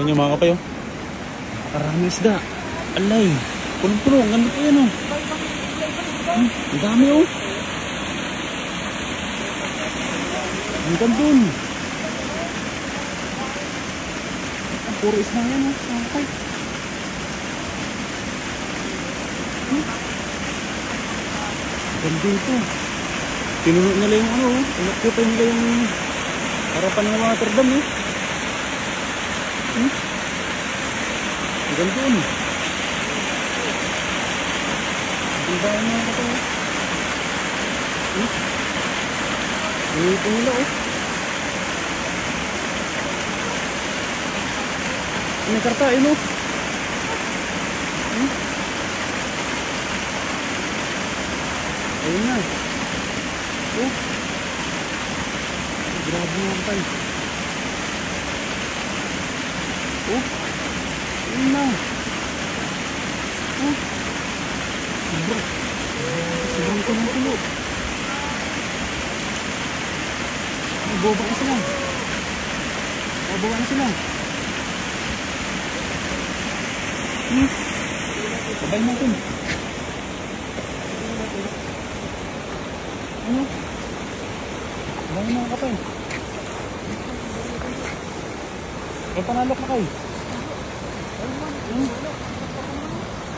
nyo mga kapay oh. Nakakarami isda. Alay. Punong-puno. Ang ganda po yan oh. Ang dami oh. Ang ganda dun. Puro isda yan oh. Mga kapay. Ang ganda ito. Pinuno nila yung ano oh. Pinakita nila yung harapan ng mga terdam eh. Ang ganda yun. Ang ganda yun mga kapay. Ito nila oh. Ang kartain oh. Ayun na. Oh. Grabe mga kapay. Oh. Ayun na. Oh. Sobrang tulo-tulo. Boba na sila. Boba na sila. Sabay natin. Ano? Sabay mga kapay. May panalok na kayo.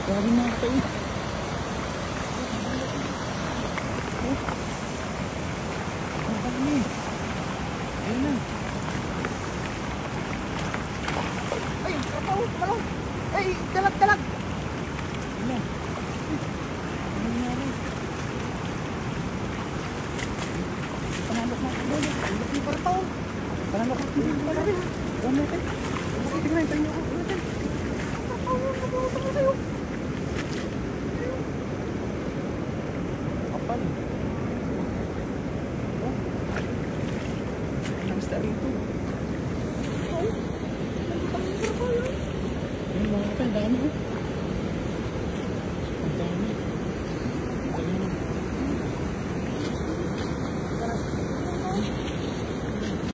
Grabe mga kapay. Ayun na. Ay, kapal. Ay, dalag. Ayun na. Ano nangyari? Panalok na. Panalok na para tao. Panalok na. Huwag natin. Tingnan tayo. Kapal. Rito. Ay, mga kapal, dami.